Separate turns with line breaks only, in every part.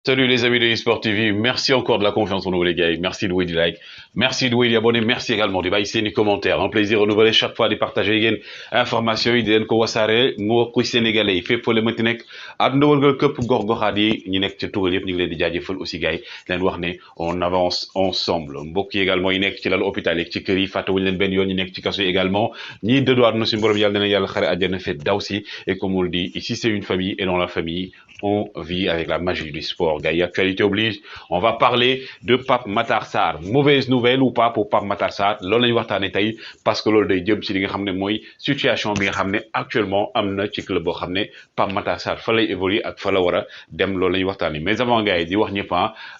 Salut les amis de eSport TV, merci encore de la confiance en nous les gars, merci de vous du like, merci de vous di abonné, merci également de baisser les commentaires, un plaisir renouvelé chaque fois de partager les informations yi di leen ko wasaare mbokku sénégalais yi fépp fële mënti nekk àdduna wërngal këpp gox-goxaat yi ñi nekk ca tugal yëpp ñu ngi leen di jaajëfal aussi gars yi leen wax ne on avance ensemble mbokk yi également yi nekk ci lal hôpital yi ci kër yi fàttewuñu leen benn yoon ñi nekk ci kaso yi également ñi dëddu àdduna suñu borom yàlla na yàlla xare àjjana fait daw si et comme on le dit ici c'est une famille et dans la famille on vit avec la magie du sport. Gars, actualité oblige, on va parler de Pape Matar Sarr. Mauvaise nouvelle ou pas pour Pape Matar Sarr loolu la ñu waxtaanee tey parce que loolu day jëm ci li nga xam ne mooy situation bi nga xam ne actuellement am na ci club boo xam ne Pape Matar Sarr fa lay évoluer ak fa la war a dem loolu la ñu waxtaanee mais avant gars yi di wax ñëpp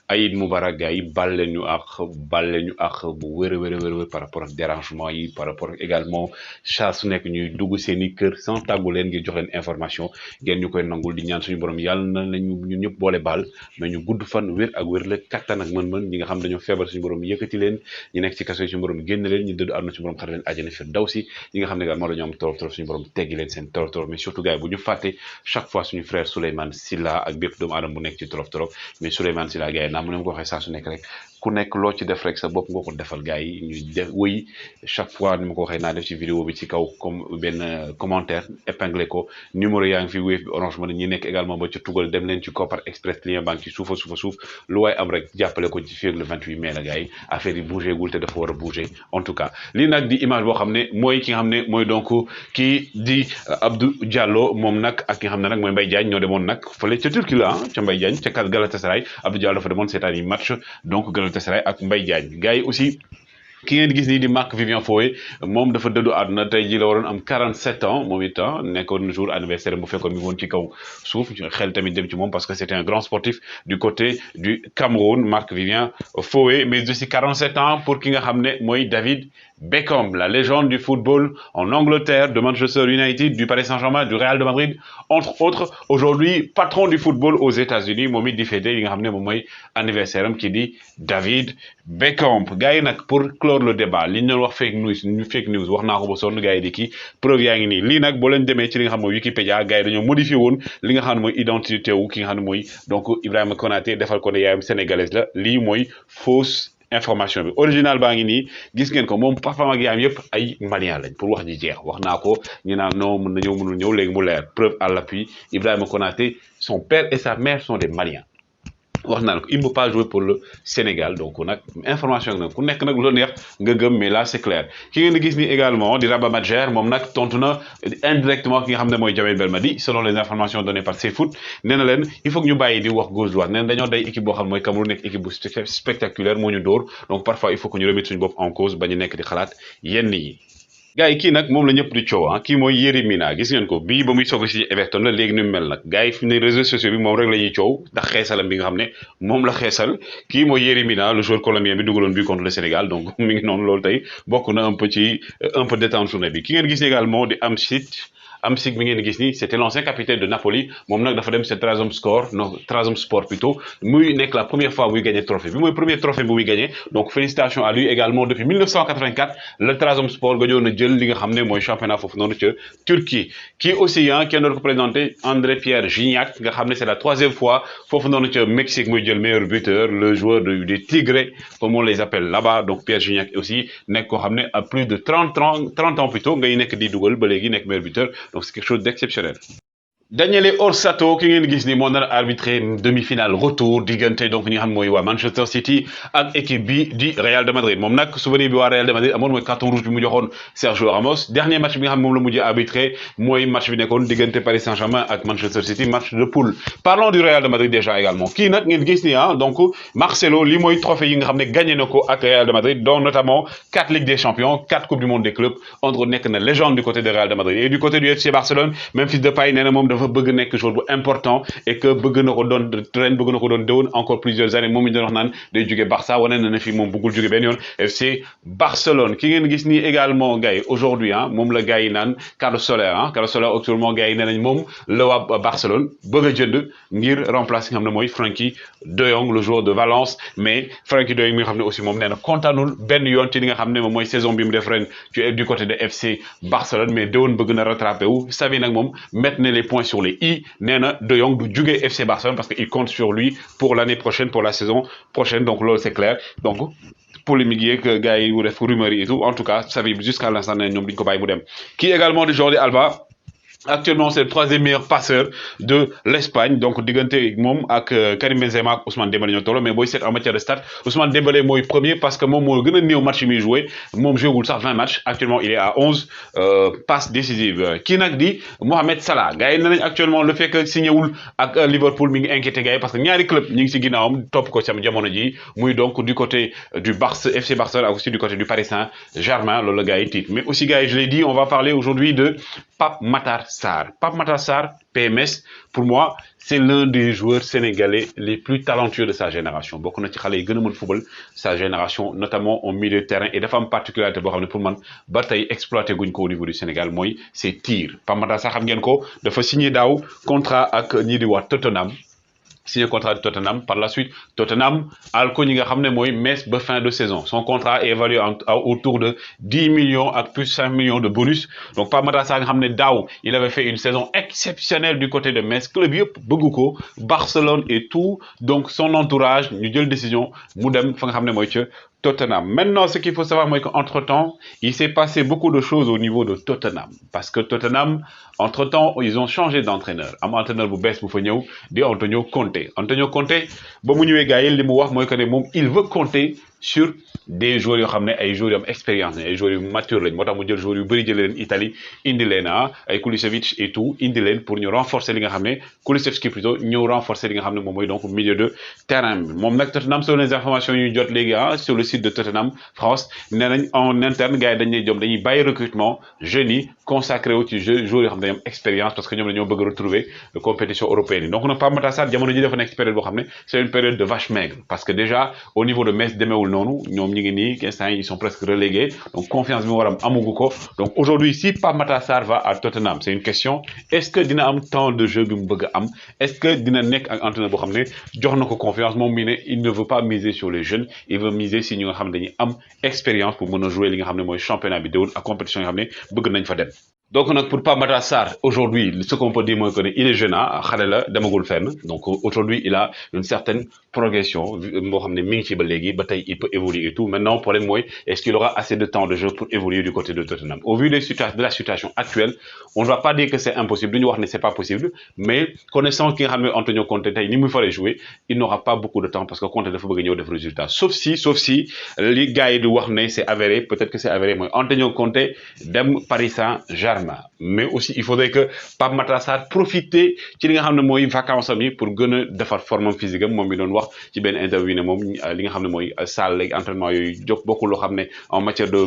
Aïd Moubarak gars yi bal leen ñu ak bu wér a wér par rapport ak dérangement yi par rapport également saa su nekk ñuy dugg seen i kër sans tàggu leen ngir jox leen information ngeen ñu koy nangul di ñaan suñu borom yàlla na lañu ñun ñëpp boole baal mais ñu gudd fan wér ak wér la kattan ak mën-mën ñi nga xam dañoo feebar suñu borom yëkkati leen ñi nekk ci kaso yi suñu borom génn leen ñu dëdd àdduna suñu borom xare leen àjjana fi daw si ñi nga xam ne également dañoo am torof suñu borom teggi leen seen torof mais surtout gars yi bu ñu fàtte chaque fois suñu frère Souleymane Sylla ak bépp doomu aadama bu nekk ci torof mais Souleymane Sylla gars yi naa mu ne ma ko waxee saa su nekk rek ku nekk loo ci def rek sa bopp nga ko defal gars yi ñu def wëy chaque fois ni ma ko waxee naa def ci vidéo bi ci kaw comme benn commentaire épinglé ko numéro yaa ngi fi Wave bi Orange Money ñi nekk également ba ci tugal dem leen ci Kopar Express client banque ci suufa lu waay am rek jàppale ko ci fii ak le 28 mai la gars yi affaire yi bougé gul te dafa war a bougé en tout cas lii nag di image boo xam ne mooy ki nga xam ne mooy donc kii di Abdou Diallo moom nag ak ki nga xam ne nag mooy Mbaye Diagne ñoo demoon nag fële ca Turquie la ca Mbaye Diagne ca Galatasaray Abdou Diallo dafa demoon seetaan yi match donc Galatasaray ak Mbaye Diagne gars yi aussi ki ngeen gis nii di Marc-Vivien Foé moom dafa dëddu àdduna tey ji la waroon am 47 ans moom it nekkoon jour anniversaire bu fekkoon mi woon ci kaw suuf xel tamit dem ci moom parce que c'était un grand sportif du côté du Cameroun Marc-Vivien Foé mais aussi 47 ans pour ki nga xam ne mooy David Beckham, la légende du football en Angleterre, de Manchester United, du Paris Saint-Germain, du Real de Madrid, entre autres. Aujourd'hui, patron du football aux États-Unis, moom it di fêté li nga xam ne moom mooy anniversaire am ki di David Beckham. Gars yi nag pour clore le débat li ñu doon wax fake news wax naa ko ba sonn gars yi di kii preuve yaa ngi nii lii nag boo leen demee ci li nga xam mooy Wikipédia gars yi dañoo modifié woon li nga xam ne mooy identité wu ki nga xam ne mooy donc Ibrahima Konaté defal ko ne yaayam sénégalaise la lii mooy fausse information bi original baa ngi nii gis ngeen ko moom papaam ak yaayam yëpp ay malien lañ pour wax ji jeex wax naa ko ñu naan non mën na ñëw mënul ñëw léegi mu leer preuve à l'appui Ibrahima Konaté son père et sa mère sont des maliens wax naa ko il ne peut pas jouer pour le Sénégal donc nag information nag ku nekk nag lu neex nga gëm mais là c'est clair ki ngeen di gis ni également di Raba Madjer moom nag tontu na indirectement ki nga xam ne mooy Djamel Belmadi selon les informations données par CFoot nee na leen il faut que ñu bàyyi di wax gauche droite nee na dañoo day équipe boo xam mooy Cameroun nekk équipe bu spectaculaire moo ñu dóor donc parfois il faut que ñu remettre suñu bopp en cause ba ñu nekk di xalaat yenn yi gars yi kii nag moom la ñëpp di coow kii mooy Yerry Mina gis ngeen ko bii ba muy soog si Everton la léegi ni mu mel nag gars yi fi ne réseaux sociaux bi moom rek la ñuy coow ndax xeesalam bi nga xam ne moom la xeesal kii mooy Yerry Mina le joueur colombien bi dugaloon but contre le Sénégal donc mi ngi noonu loolu tey bokk na un peu détente journée bi ki ngeen gis également di Amsic mi ngeen gis ni c'était l'ancien capitaine de Napoli moom nag dafa dem c'est Trabzonspor plutôt muy nekk la première fois muy gagné trophée bi mooy premier trophée bu muy gagné donc félicitations à lui également depuis 1984 le Trabzonspor gëjoon na jël li nga xam ne mooy championnat foofu noonu ca Turquie kii aussi kenn doon ko présenté André-Pierre Gignac nga xam ne c'est la troisième fois foofu noonu ca Mexique muy jël meilleur buteur le joueur des Tigres comme on les appelle là-bas donc Pierre Gignac aussi nekk koo xam ne à plus de 30 ans plutôt ngay nekk di dugal ba léegi nekk meilleur buteur donc c'est quelque chose d'exceptionnel. Daniele Orsato ki ngeen gis ni moo nar a arbitré demi-finale retour diggante donc ñi nga xam mooy waa Manchester City ak équipe bi di Real de Madrid moom nag souvenir bi waa Real de Madrid amoon mooy carton rouge bi mu joxoon Sergio Ramos dernier match bi nga xam moom la mujjee arbitré mooy match bi nekkoon diggante Paris Saint-Germain ak Manchester City match de poule parlons du Real de Madrid déjà également kii nag ngeen gis ni donc Marcelo lii mooy trophée yi nga xam ne gagné na ko ak Real de Madrid dont notamment 4 Ligues des Champions 4 Coupes du Monde des clubs entre nekk na légende du côté de Real de Madrid et du côté du FC Barcelone Memphis Depay nee na moom dafa bëgg nekk joueur bu important et que bëgg na ko doon ren bëgg na ko doon déwoon encore plusieurs années moom ñu doon wax naan day jóge Barça wane na ne fii moom bëggul jóge benn yoon FC Barcelone ki ngeen gis nii également gars yi aujourd'hui moom la gars yi naan Carlos Soler actuellement gars yi nee nañ moom la waa Barcelone bëgg a jënd ngir remplacer nga xam ne mooy Frenkie de Jong le joueur de Valence mais Frenkie de Jong mi nga xam ne aussi moom nee na kontaanul benn yoon ci li nga xam ne moom mooy saison bi mu def ren du côté de FC Barcelone mais déwoon bëgg na rattrapé wu Xavi nag moom mettre na les points sur les i nee na De Jong du jugee FC Barcelone parce que il compte sur lui pour l'année prochaine, pour la saison prochaine, donc loolu c'est clair. Donc polémique yeeg gars yi wu def rumeur yi et tout, en tout cas ça fait jusqu'à l'instant ne ñoom duñ ko bàyyi mu dem kii également di Jordi Alba. Actuellement, c'est le troisième meilleur passeur de l'Espagne. Donc, digante mom ak Karim Benzema ak Ousmane Dembélé ñoo tolloo mais boy seet en matière de stats Ousmane Dembélé mooy premier parce que moom moo gën a néew match yi muy joué moom joué wul sax 20 matchs actuellement il est à 11 passes décisives kii nag di Mohamed Salah gars yi nee nañ actuellement le fait que signé wul ak Liverpool mi ngi inquiété gars yi parce que ñaari club ñi ngi si ginnaawam topp ko sam jamono ji muy donc du côté du FC Barcelone ak aussi du côté du Paris Saint-Germain loolu la gars yi tiit mais aussi gars yi je l'ai dit on va parler aujourd'hui de Pape Matar Sarr. Pape Matar Sarr, PMS, pour moi, c'est l'un des joueurs sénégalais les plus talentueux de sa génération. Beaucoup de gens qui ont football, sa génération, notamment au milieu de terrain, et de femmes particulièrement pour moi, bataille exploité au niveau du Sénégal, moi, c'est tir. Pape Matar Sarr, de faire signer d'ao contrat avec Tottenham. Signé contrat de Tottenham. Par la suite, Tottenham a le connu Metz fin de saison. Son contrat est évalué autour de 10 millions avec plus 5 millions de bonus. Donc, par Matar Sarr, il avait fait une saison exceptionnelle du côté de Metz. Club Boguko, Barcelone et tout. Donc, son entourage, nous avons une décision, Moudem, Tottenham. Maintenant, ce qu'il faut savoir, c'est qu'entre-temps, il s'est passé beaucoup de choses au niveau de Tottenham. Parce que Tottenham, entre-temps, ils ont changé d'entraîneur. Un entraîneur bu bees bu fa ñëw di Antonio Conte. Antonio Conte, ba mu ñëwee gars yi li mu wax mooy que ne moom il veut compter sur des joueurs yoo xam ne ay joueurs yu am expérience ay joueurs yu mature lañ moo tax mu jël joueurs yu bëri jëlee leen Italie indi leen ay Kulicevic et tout indi leen pour ñu renforcer li nga xam ne Kulusevski plutôt ñëw renforcer li nga xam ne moom mooy donc milieu de terrain bi moom nag Tottenham selon les informations yu jot léegi sur le site de Tottenham France nee nañ en interne gars yi dañuy jom dañuy bàyyi recrutement jeunes yi consacré wu ci joueurs yoo xam ne dañoo am expérience parce que ñoom dañoo bëgg retrouver la compétition européenne yi donc nag Pape Matar Sarr jamono ji dafa nekk ci période boo xam ne c'est une période de vache maigre parce que déjà au niveau de Metz demeewul noonu ñoom ñi ngi nii instant ils sont presque relégués donc confiance bi mu war a am amugu ko donc aujourd'hui si Pape Matar Sarr va à Tottenham c'est une question est-ce que dina am temps de jeu bi mu bëgg am est-ce que dina nekk ak entraîneur boo xam ne jox na ko confiance moom mi ne il ne veut pas miser sur les jeunes il veut miser si ñi nga xam ne dañuy am expérience pour mën a jouer li nga xam ne mooy championnat bi déwul ak compétition yi nga xam ne bëgg nañ fa dem. Donc pour Pape Matar Sarr aujourd'hui ce qu'on peut dire mooy que il est jeune xale la demagul fenn donc aujourd'hui il a une certaine progression boo xam ne mi ngi ci ba léegi ba tey il peut évoluer et tout maintenant problème mooy est-ce qu'il aura assez de temps de jeu pour évoluer du côté de Tottenham au vu de la situation actuelle on ne va pas dire que c'est impossible duñu wax ne c'est pas possible mais connaissant ki nga xam ne Antonio Conte tey ni muy faree jouer il n'aura pas beaucoup de temps parce que Conte dafa bëgg ñëw def résultat sauf si li gars yi di wax ne c'est avéré peut-être que c'est avéré mooy Antonio Conte dem Paris Saint-Germain mais aussi il faudrait que Pape Matar Sarr profiter ci li nga xam ne mooy vacances am yi pour gën a defar forme physique am moom mi doon wax ci benn interview ne moom li nga xam ne mooy salle léegi entraînement yooyu jóg bokkul loo xam ne en matière de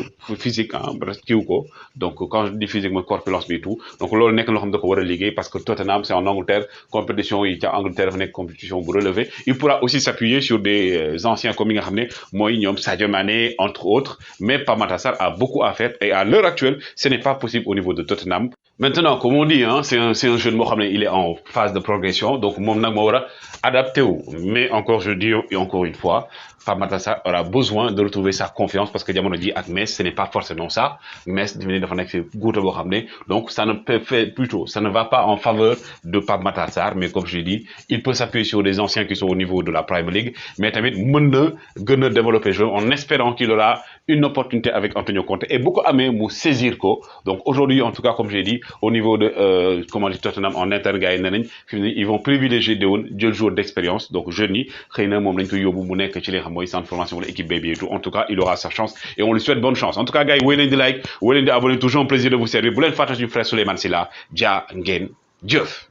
physique presque kiiw ko donc quand je dis physique mooy corpulence bi tout donc loolu nekk loo xam ne da ko war a liggéey parce que Tottenham c'est en Angleterre compétition yi ca Angleterre dafa nekk compétition bu relevé il pourra aussi s'appuyer sur des anciens comme yi nga xam ne mooy ñoom Sadio Mané entre autres mais Pape Matar Sarr a beaucoup à faire et à l'heure actuelle ce n'est pas possible au niveau de Tottenham. Maintenant, comme on dit, c'est un jeune Mohamed, il est en phase de progression, donc mon aura adapté. Mais encore, je dis et encore une fois, Pape Matar Sarr aura besoin de retrouver sa confiance parce que diamono dit avec Metz, ce n'est pas forcément ça. Metz dafa nekk fi goutte boo xam ne donc ça ne peut faire plutôt, ça ne va pas en faveur de Pape Matar Sarr, mais comme je dis, il peut s'appuyer sur des anciens qui sont au niveau de la Premier League, mais tamit mën na gën a développer jeu en espérant qu'il aura une opportunité avec Antonio Conte et beaucoup amee mu saisir ko. Donc aujourd'hui, en tout cas, comme j'ai dit, au niveau de comment dire Tottenham en interne gars yi nee nañ ils vont privilégier déwoon jël joueur d'expérience donc jeunes yi xëy na moom lañ koy yóbbu mu nekk ci li nga xam mooy centre formation wala équipe baby et tout en tout cas il aura sa chance et on lui souhaite bonne chance en tout cas gars yi woy leen di like woy leen di abonner toujours un plaisir de vous servir bu leen fàtte suñu frère Souleymane Sylla jaa ngeen jëf.